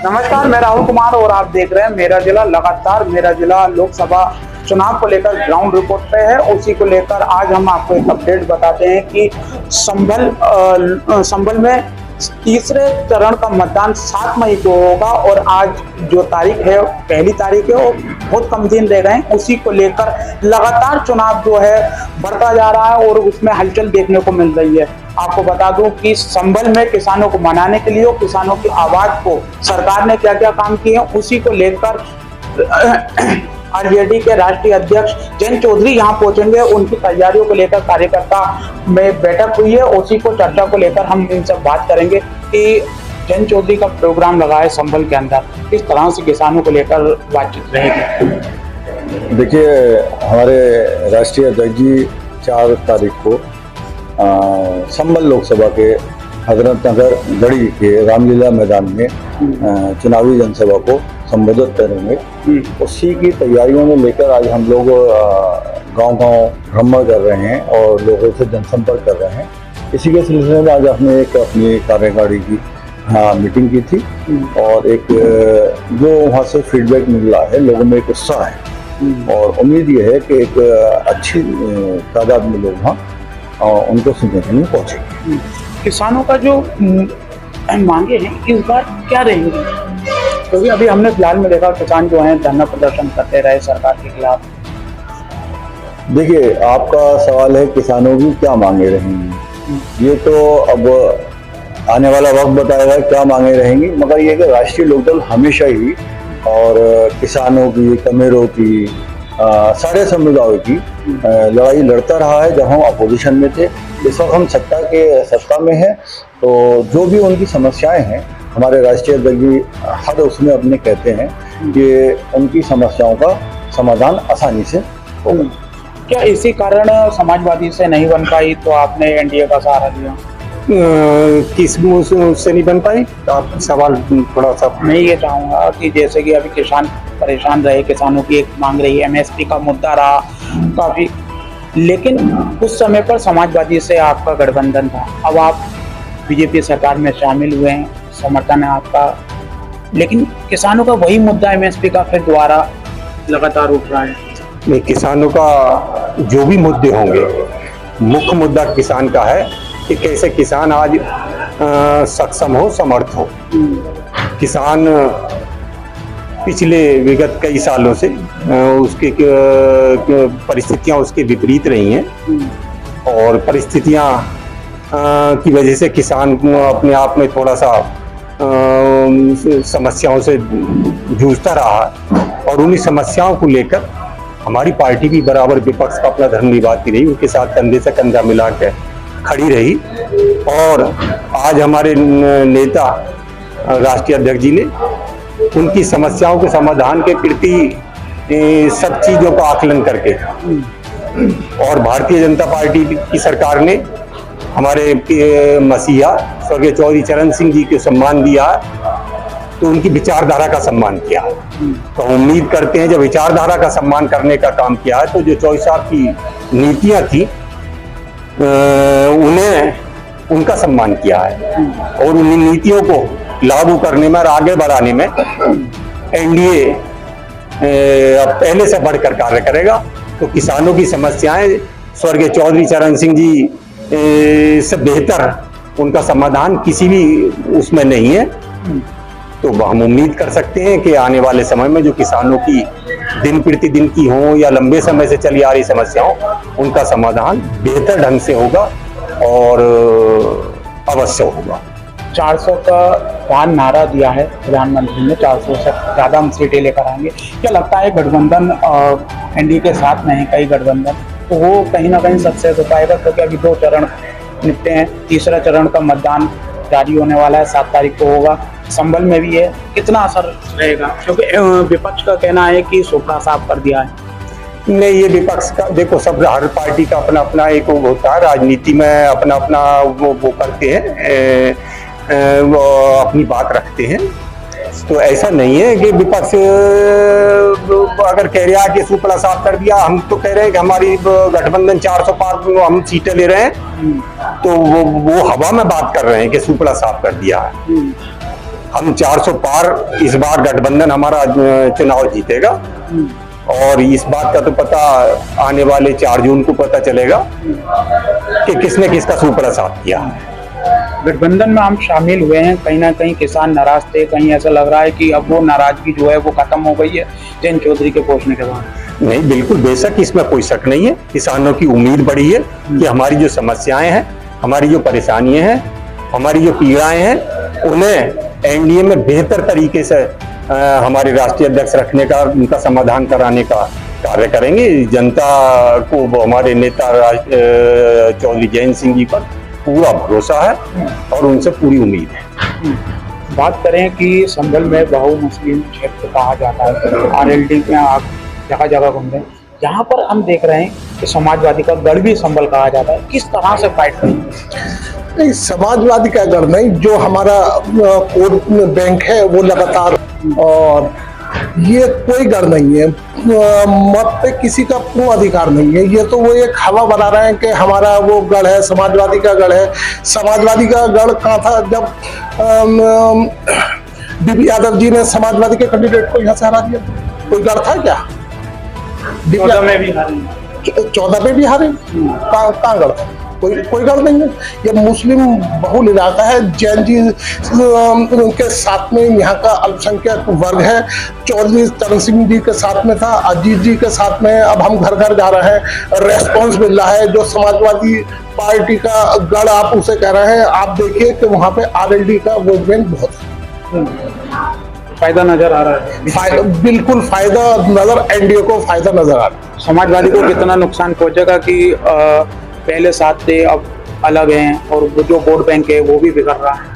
नमस्कार, मैं राहुल कुमार और आप देख रहे हैं मेरा जिला। लगातार मेरा जिला लोकसभा चुनाव को लेकर ग्राउंड रिपोर्ट पे है। उसी को लेकर आज हम आपको एक अपडेट बताते हैं कि संभल में तीसरे चरण का मतदान 7 मई को होगा और आज जो तारीख है, पहली तारीख है, वो बहुत कम दिन रह गए हैं। उसी को लेकर लगातार चुनाव जो है बढ़ता जा रहा है और उसमें हलचल देखने को मिल रही है। आपको बता दूं कि संभल में किसानों को मनाने के लिए, किसानों की आवाज को सरकार ने क्या क्या काम किए हैं, उसी को लेकर आरजेडी के राष्ट्रीय अध्यक्ष जयंत चौधरी यहां पहुंचेंगे। उनकी तैयारियों को लेकर कार्यकर्ता में बैठक हुई है, उसी को चर्चा को लेकर हम इनसे बात करेंगे कि जयंत चौधरी का प्रोग्राम लगा है संभल के अंदर, किस तरह से किसानों को लेकर बातचीत रहेगी। देखिए, हमारे राष्ट्रीय अध्यक्ष जी 4 तारीख को संभल लोकसभा के हजरत नगर गढ़ी के रामलीला मैदान में चुनावी जनसभा को संबोधित करेंगे। उसी की तैयारियों में लेकर आज हम लोग गांव-गांव भ्रमण कर रहे हैं और लोगों से जनसंपर्क कर रहे हैं। इसी के सिलसिले में आज हमने एक अपनी कार्यकारिणी की मीटिंग की थी और एक जो वहाँ से फीडबैक मिल रहा है, लोगों में एक उत्साह है और उम्मीद ये है कि एक अच्छी तादाद में लोग वहाँ उनको सुनने के लिए पहुँचेंगे। किसानों का जो मांगे हैं इस बार क्या रहेंगी? क्योंकि अभी हमने फिलहाल में देखा किसान जो हैं धरना प्रदर्शन करते रहे सरकार के खिलाफ। देखिए, आपका सवाल है किसानों की क्या मांगे रहेंगी, ये तो अब आने वाला वक्त बताएगा क्या मांगे रहेंगी। मगर ये कि राष्ट्रीय लोकदल हमेशा ही और किसानों की, कमेरों की, सारे समुदायों की लड़ाई लड़ता रहा है। जब हम अपोजिशन में थे, इस वक्त हम सत्ता में है, तो जो भी उनकी समस्याएं हैं हमारे राष्ट्रीय अध्यक्ष जी हर उसमें अपने कहते हैं कि उनकी समस्याओं का समाधान आसानी से होगा। क्या इसी कारण समाजवादी से नहीं बन पाई तो आपने एनडीए का सहारा लिया? किस मुंह से नहीं बन पाई? आप सवाल थोड़ा सा। मैं ये चाहूँगा कि जैसे कि अभी किसान परेशान रहे, किसानों की एक मांग रही है, एमएसपी का मुद्दा रहा काफ़ी, लेकिन उस समय पर समाजवादी से आपका गठबंधन था। अब आप बीजेपी सरकार में शामिल हुए हैं, समर्थन है आपका, लेकिन किसानों का वही मुद्दा एमएसपी का फिर दोबारा लगातार उठ रहा है। नहीं, किसानों का जो भी मुद्दे होंगे, मुख्य मुद्दा किसान का है कि कैसे किसान आज सक्षम हो, समर्थ हो। किसान पिछले विगत कई सालों से उसके परिस्थितियां उसके विपरीत रही हैं और परिस्थितियां की वजह से किसान अपने आप में थोड़ा सा समस्याओं से जूझता रहा और उन्हीं समस्याओं को लेकर हमारी पार्टी भी बराबर विपक्ष का अपना धर्म निभाती रही, उनके साथ कंधे से कंधा मिला के खड़ी रही। और आज हमारे नेता राष्ट्रीय अध्यक्ष जी ने उनकी समस्याओं के समाधान के प्रति सब चीज़ों का आकलन करके और भारतीय जनता पार्टी की सरकार ने हमारे मसीहा स्वर्गीय चौधरी चरण सिंह जी को सम्मान दिया, तो उनकी विचारधारा का सम्मान किया। तो हम उम्मीद करते हैं जब विचारधारा का सम्मान करने का काम किया है, तो जो चौधरी साहब की नीतियां थी उन्हें उनका सम्मान किया है और उन नीतियों को लागू करने में और आगे बढ़ाने में एनडीए पहले से बढ़कर कार्य करेगा। तो किसानों की समस्याएं स्वर्गीय चौधरी चरण सिंह जी से बेहतर उनका समाधान किसी भी उसमें नहीं है। तो हम उम्मीद कर सकते हैं कि आने वाले समय में जो किसानों की दिन प्रतिदिन की हो या लंबे समय से चली आ रही समस्याओं, उनका समाधान बेहतर ढंग से होगा और अवश्य होगा। 400 का पार नारा दिया है प्रधानमंत्री ने, 400 से ज़्यादा हम सीटें लेकर आएंगे। क्या लगता है गठबंधन एनडीए के साथ में है, कई गठबंधन, तो वो कहीं ना कहीं सक्सेस हो पाएगा? क्योंकि अभी 2 चरण निपटे हैं, तीसरा चरण का मतदान जारी होने वाला है, 7 तारीख को होगा। संभल में भी है, कितना असर रहेगा? क्योंकि विपक्ष का कहना है कि सोपड़ा साफ कर दिया है। नहीं, ये विपक्ष का देखो, सब हर पार्टी का अपना अपना एक वो होता है, राजनीति में अपना अपना वो करते हैं, वो अपनी बात रखते हैं। तो ऐसा नहीं है कि विपक्ष अगर कह रहा है कि सुपड़ा साफ कर दिया, हम तो कह रहे हैं कि हमारी गठबंधन 400 पार हम सीटें ले रहे हैं, तो वो हवा में बात कर रहे हैं कि सुपड़ा साफ कर दिया है। हम 400 पार इस बार गठबंधन हमारा चुनाव जीतेगा। और इस बात का तो पता आने वाले 4 जून को पता चलेगा कि किसने किसका सुप्रसाद किया। गठबंधन में हम शामिल हुए हैं, कहीं ना कहीं किसान नाराज थे, कहीं ऐसा लग रहा है कि अब वो नाराजगी जो है वो खत्म हो गई है जयंत चौधरी के पहुंचने के बाद। नहीं, बिल्कुल बेशक इसमें कोई शक नहीं है। किसानों की उम्मीद बढ़ी है कि हमारी जो समस्याएं हैं, हमारी जो परेशानियां हैं, हमारी जो पीड़ाएं हैं, उन्हें एनडीए में बेहतर तरीके से हमारे राष्ट्रीय अध्यक्ष रखने का, उनका समाधान कराने का कार्य करेंगे। जनता को हमारे नेता चौधरी जयंत सिंह जी पर पूरा भरोसा है और उनसे पूरी उम्मीद है। बात करें कि संभल में बहु मुस्लिम क्षेत्र कहा जाता है, आरएलडी में आप जगह जगह घूम रहे हैं, यहाँ पर हम देख रहे हैं कि समाजवादी का गढ़ भी संभल कहा जाता है। किस तरह से फाइट करेंगे? नहीं, समाजवादी का गढ़ नहीं, जो हमारा वोट बैंक है वो लगातार, और ये कोई गढ़ नहीं है, मत पे किसी का पूर्ण अधिकार नहीं है। ये तो वो एक हवा बना रहे हैं कि हमारा वो गढ़ है, समाजवादी का गढ़ है। समाजवादी का गढ़ कहाँ था जब डीबी यादव जी ने समाजवादी के कैंडिडेट को यहाँ से हरा दिया? कोई गढ़ था क्या? 14 में भी हारे, 14 में भी हारे, कहाँ गढ़ था? कोई गढ़ नहीं है। ये मुस्लिम बहुल इलाका है, जैन जी के साथ में यहाँ का अल्पसंख्यक वर्ग है। चौधरी चरण सिंह जी के साथ में था, अजीत जी के साथ में। अब हम घर घर जा रहे हैं, रेस्पॉन्स मिल रहा है। जो समाजवादी पार्टी का गढ़ आप उसे कह रहे हैं, आप देखिए कि वहाँ पे आरएलडी का वोट बैंक बहुत है। फायदा नजर आ रहा है। बिल्कुल फायदा नजर, एनडीए को फायदा नजर आ रहा है। समाजवादी को कितना नुकसान पहुंचेगा कि पहले साथ थे अब अलग हैं, और वो जो वोट बैंक है वो भी बिगड़ रहा है।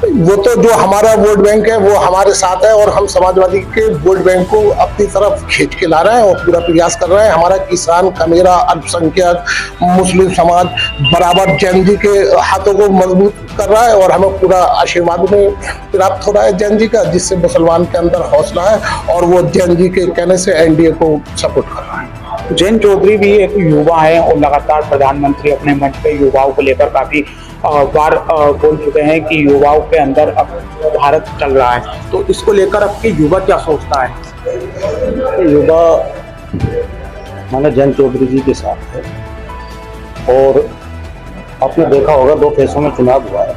वो तो जो हमारा वोट बैंक है वो हमारे साथ है, और हम समाजवादी के वोट बैंक को अपनी तरफ खींच के ला रहे हैं और पूरा प्रयास कर रहे हैं। हमारा किसान, खमेरा, अल्पसंख्यक, मुस्लिम समाज बराबर जैन जी के हाथों को मजबूत कर रहा है, और हमें पूरा आशीर्वाद में प्राप्त हो रहा है जैन जी का, जिससे मुसलमान के अंदर हौसला है और वो जैन जी के कहने से एनडीए को सपोर्ट कर रहा है। जयंत चौधरी भी एक युवा है और लगातार प्रधानमंत्री अपने मंच पे युवाओं को लेकर काफी बार बोल चुके हैं कि युवाओं के अंदर अब भारत चल रहा है, तो इसको लेकर अब के युवा क्या सोचता है? युवा माना जयंत चौधरी जी के साथ है, और आपने देखा होगा 2 फेसों में चुनाव हुआ है,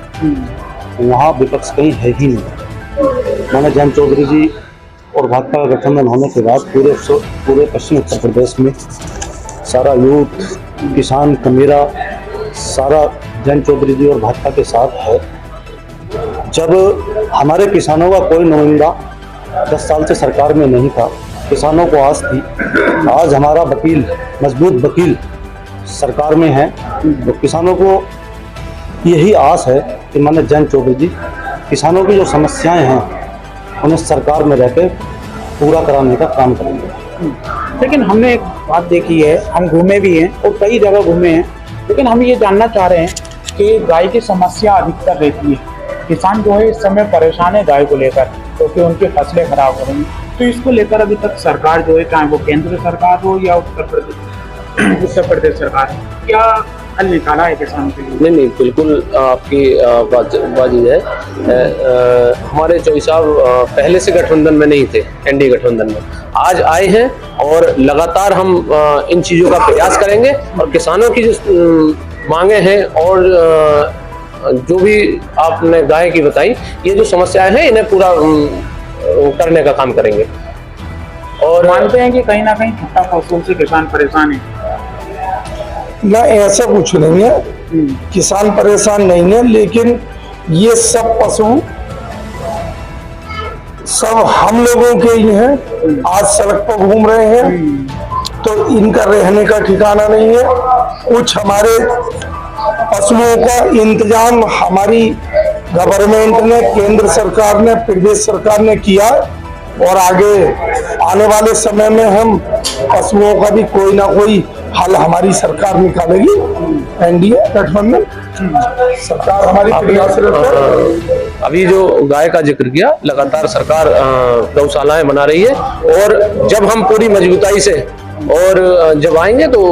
वहाँ विपक्ष कहीं है ही नहीं। माना जयंत चौधरी जी और भाजपा का गठबंधन होने के बाद पूरे पश्चिम उत्तर प्रदेश में सारा यूथ, किसान, खमेरा सारा जयंत चौधरी जी और भाजपा के साथ है। जब हमारे किसानों का कोई नुमाइंदा 10 साल से सरकार में नहीं था, किसानों को आस थी, आज हमारा वकील, मजबूत वकील सरकार में है, तो किसानों को यही आस है कि माननीय जयंत चौधरी जी किसानों की जो समस्याएं हैं उन्हें सरकार में रहकर पूरा कराने का काम करेंगे। लेकिन हमने एक बात देखी है, हम घूमे भी हैं और कई जगह घूमे हैं, लेकिन हम ये जानना चाह रहे हैं कि गाय की समस्या अधिकतर रहती है। किसान जो है इस समय परेशान है गाय को लेकर, क्योंकि उनकी फसलें खराब हो रही हैं। तो इसको लेकर अभी तक सरकार जो है, चाहे वो केंद्र सरकार हो या उत्तर प्रदेश सरकार, क्या हल निकाला है किसानों के लिए? नहीं, बिल्कुल आपकी बाजी है। हमारे चौधरी साहब पहले से गठबंधन में नहीं थे, एनडीए गठबंधन में आज आए हैं, और लगातार हम इन चीज़ों का प्रयास करेंगे, और किसानों की जो मांगे हैं और जो भी आपने गाय की बताई, ये जो समस्याएं हैं इन्हें पूरा करने का काम करेंगे। और मानते हैं कि कहीं ना कहीं छुट्टा फसलों से किसान परेशान है? ना, ऐसा कुछ नहीं है, किसान परेशान नहीं है, लेकिन ये सब पशु सब हम लोगों के ही हैं। आज सड़क पर घूम रहे हैं तो इनका रहने का ठिकाना नहीं है। कुछ हमारे पशुओं का इंतजाम हमारी गवर्नमेंट ने, केंद्र सरकार ने, प्रदेश सरकार ने किया, और आगे आने वाले समय में हम पशुओं का भी कोई ना कोई हल हमारी सरकार निकालेगी। एनडीए गठबंधन सरकार हमारी प्रयासरत है। अभी जो गाय का जिक्र किया, लगातार सरकार गौशालाएं बना रही है, और जब हम पूरी मजबूताई से और जब आएंगे तो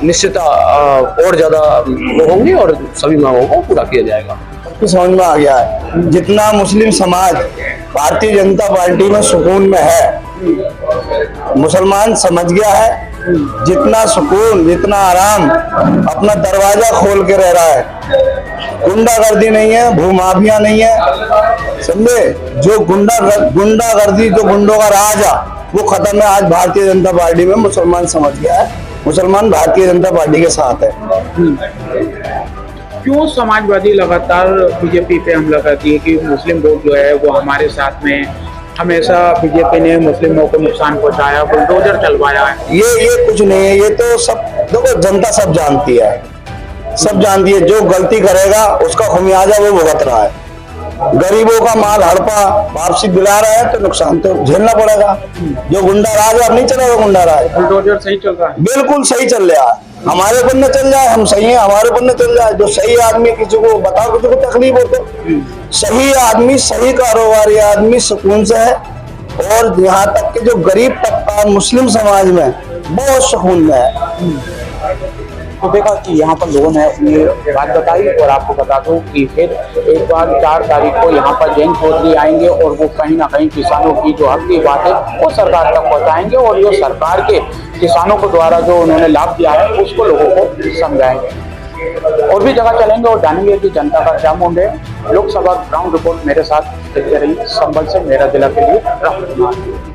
निश्चित और ज्यादा वो होंगी और सभी मांगों को पूरा किया जाएगा। सबकी समझ में आ गया है। जितना मुस्लिम समाज भारतीय जनता पार्टी में सुकून में है, मुसलमान समझ गया है। जितना सुकून, जितना आराम, अपना दरवाजा खोल के रह रहा है। गुंडागर्दी नहीं है, भूमाफिया नहीं है, समझे। जो गुंडागर्दी, जो गुंडों का राज है, वो खत्म है। आज भारतीय जनता पार्टी में मुसलमान समझ गया है, मुसलमान भारतीय जनता पार्टी के साथ है। क्यों समाजवादी लगातार बीजेपी पे हमला करती है कि मुस्लिम वोट जो है वो हमारे साथ में? हमेशा बीजेपी ने मुस्लिमों को नुकसान पहुंचाया, बुलडोजर चलवाया है। ये कुछ नहीं है, ये तो सब देखो, जनता सब जानती है, सब जानती है। जो गलती करेगा उसका खुमियाजा वो भुगत रहा है। गरीबों का माल हड़पा वापसी दिला रहा है तो नुकसान तो झेलना पड़ेगा। जो गुंडा राज अब नहीं चलेगा, गुंडा राज बुलडोजर सही चल रहा है, बिल्कुल सही चल रहा है। हमारे ऊपर न चल जाए, हम सही हैं, हमारे ऊपर न चल जाए। जो सही आदमी, किसी को बताओ, किसी को तकलीफ हो तो सही आदमी, सही कारोबारी आदमी सुकून से है। और यहाँ तक कि जो गरीब तबका मुस्लिम समाज में बहुत सुकून में है। तो देखा कि यहाँ पर लोगों ने अपनी बात बताई। और आपको बता दूं कि फिर एक बार 4 तारीख को यहाँ पर जयंत चौधरी आएंगे और वो कहीं ना कहीं किसानों की जो हक की बात है वो सरकार तक पहुँचाएंगे, और जो सरकार के किसानों को द्वारा जो उन्होंने लाभ दिया है उसको लोगों को समझाएंगे। और भी जगह चलेंगे और जानेंगे कि जनता का क्या मूड है। लोकसभा ग्राउंड रिपोर्ट मेरे साथ देखते रहिए। संभल से मेरा जिला के लिए राहुल कुमार।